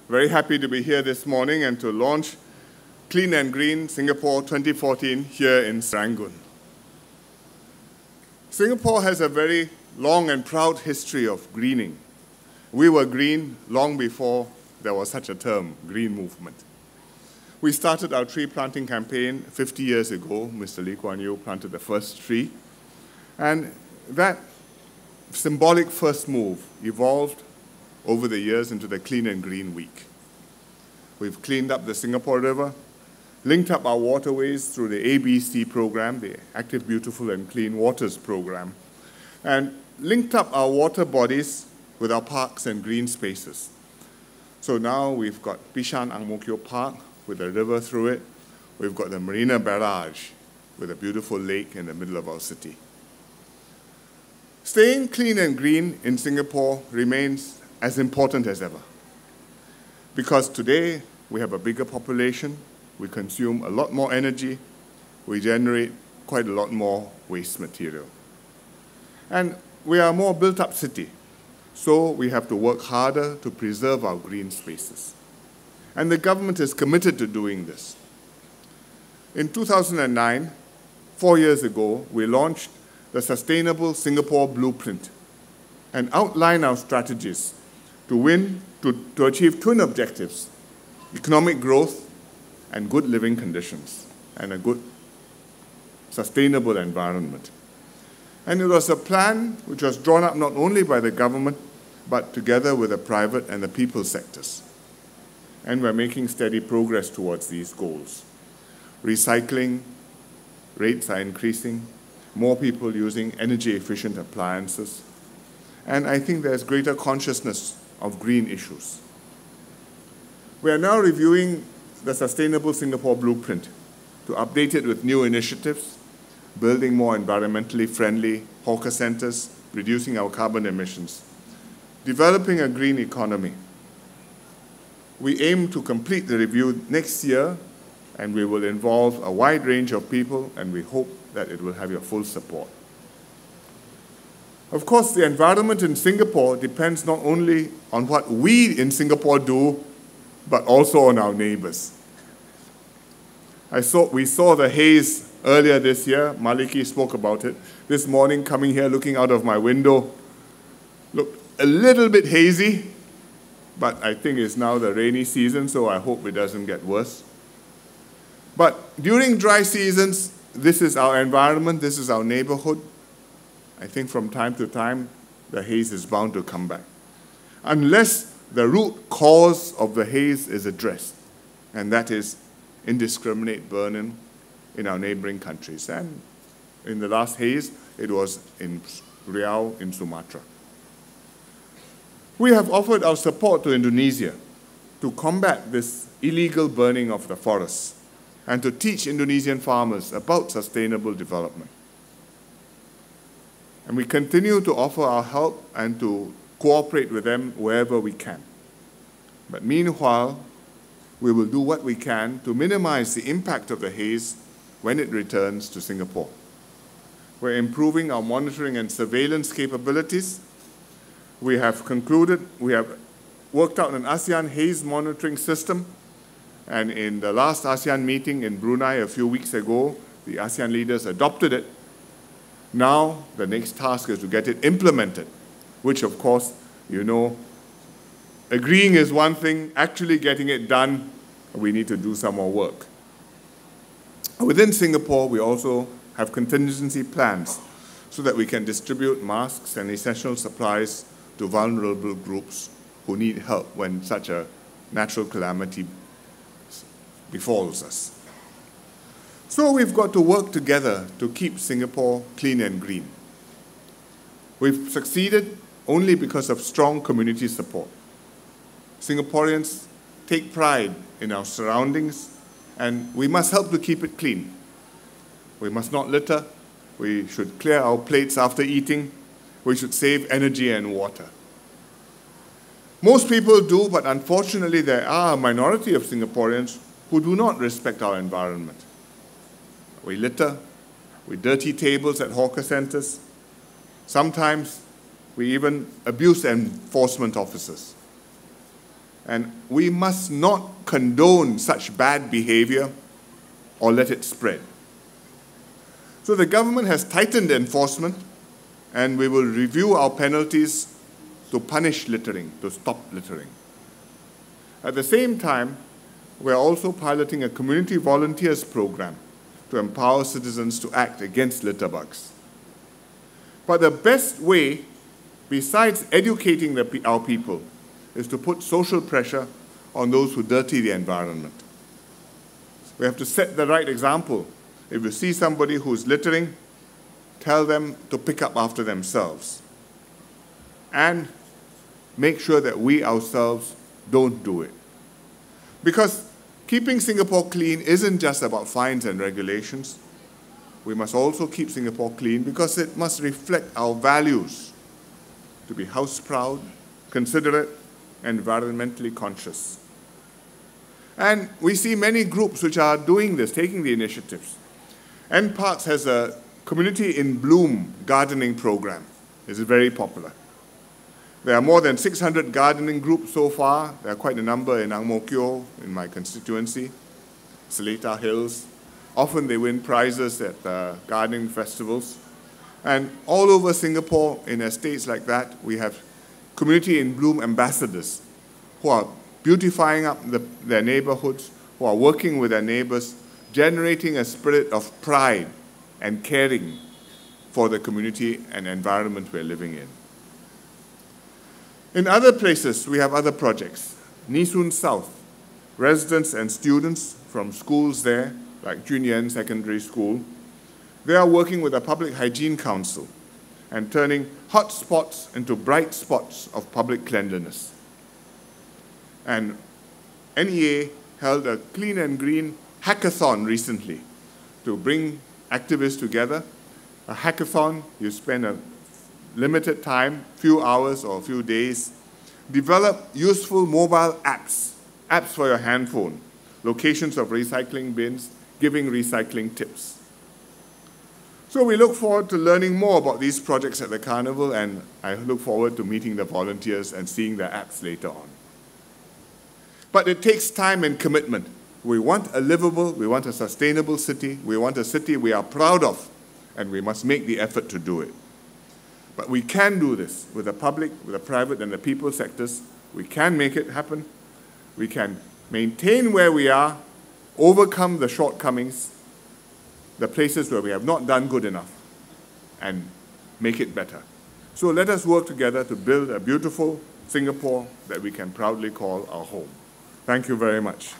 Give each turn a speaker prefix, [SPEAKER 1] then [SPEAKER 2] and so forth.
[SPEAKER 1] Very happy to be here this morning and to launch Clean and Green Singapore 2014 here in Serangoon. Singapore has a very long and proud history of greening. We were green long before there was such a term, green movement. We started our tree planting campaign 50 years ago. Mr. Lee Kuan Yew planted the first tree. And that symbolic first move evolved over the years into the Clean and Green Week. We've cleaned up the Singapore River, linked up our waterways through the ABC program, the Active, Beautiful and Clean Waters program, and linked up our water bodies with our parks and green spaces. So now we've got Bishan Ang Mo Kio Park with a river through it. We've got the Marina Barrage with a beautiful lake in the middle of our city. Staying clean and green in Singapore remains as important as ever. Because today we have a bigger population, we consume a lot more energy, we generate quite a lot more waste material. And we are a more built-up city, so we have to work harder to preserve our green spaces. And the government is committed to doing this. In 2009, 4 years ago, we launched the Sustainable Singapore Blueprint and outlined our strategies to achieve twin objectives: economic growth and good living conditions, and a good, sustainable environment. And it was a plan which was drawn up not only by the government, but together with the private and the people sectors. And we're making steady progress towards these goals. Recycling rates are increasing, more people using energy-efficient appliances, and I think there's greater consciousness of green issues. We are now reviewing the Sustainable Singapore Blueprint to update it with new initiatives, building more environmentally friendly hawker centers, reducing our carbon emissions, developing a green economy. We aim to complete the review next year, and we will involve a wide range of people, and we hope that it will have your full support. Of course, the environment in Singapore depends not only on what we in Singapore do, but also on our neighbors. We saw the haze earlier this year. Maliki spoke about it. This morning, coming here, looking out of my window, looked a little bit hazy, but I think it's now the rainy season, so I hope it doesn't get worse. But during dry seasons, this is our environment, this is our neighborhood. I think from time to time, the haze is bound to come back, unless the root cause of the haze is addressed, and that is indiscriminate burning in our neighboring countries. And in the last haze, it was in Riau in Sumatra. We have offered our support to Indonesia to combat this illegal burning of the forests and to teach Indonesian farmers about sustainable development. And we continue to offer our help and to cooperate with them wherever we can. But meanwhile, we will do what we can to minimize the impact of the haze when it returns to Singapore. We're improving our monitoring and surveillance capabilities. We have worked out an ASEAN haze monitoring system, and in the last ASEAN meeting in Brunei a few weeks ago, the ASEAN leaders adopted it. Now, the next task is to get it implemented, which of course, you know, agreeing is one thing, actually getting it done, we need to do some more work. Within Singapore, we also have contingency plans so that we can distribute masks and essential supplies to vulnerable groups who need help when such a natural calamity befalls us. So we've got to work together to keep Singapore clean and green. We've succeeded only because of strong community support. Singaporeans take pride in our surroundings, and we must help to keep it clean. We must not litter. We should clear our plates after eating. We should save energy and water. Most people do, but unfortunately there are a minority of Singaporeans who do not respect our environment. We litter, we dirty tables at hawker centers. Sometimes we even abuse enforcement officers. And we must not condone such bad behavior or let it spread. So the government has tightened enforcement, and we will review our penalties to punish littering, to stop littering. At the same time, we are also piloting a community volunteers program to empower citizens to act against litterbugs. But the best way, besides educating our people, is to put social pressure on those who dirty the environment. We have to set the right example. If you see somebody who's littering, tell them to pick up after themselves. And make sure that we ourselves don't do it. Because keeping Singapore clean isn't just about fines and regulations. We must also keep Singapore clean because it must reflect our values to be house-proud, considerate, and environmentally conscious. And we see many groups which are doing this, taking the initiatives. NParks has a Community in Bloom gardening program. It's very popular. There are more than 600 gardening groups so far. There are quite a number in Ang Mo Kio, in my constituency, Seletar Hills. Often they win prizes at gardening festivals. And all over Singapore, in estates like that, we have Community in Bloom ambassadors who are beautifying up their neighborhoods, who are working with their neighbors, generating a spirit of pride and caring for the community and environment we're living in. In other places, we have other projects. Nee Soon South, residents and students from schools there, like Jun Yen Secondary School, they are working with the Public Hygiene Council and turning hot spots into bright spots of public cleanliness. And NEA held a Clean and Green hackathon recently to bring activists together. A hackathon, you spend a limited time, few hours or a few days, develop useful mobile apps for your handphone, locations of recycling bins, giving recycling tips. So we look forward to learning more about these projects at the Carnival, and I look forward to meeting the volunteers and seeing their apps later on. But it takes time and commitment. We want a livable, we want a sustainable city, we want a city we are proud of, and we must make the effort to do it. But we can do this with the public, with the private and the people sectors. We can make it happen. We can maintain where we are, overcome the shortcomings, the places where we have not done good enough, and make it better. So let us work together to build a beautiful Singapore that we can proudly call our home. Thank you very much.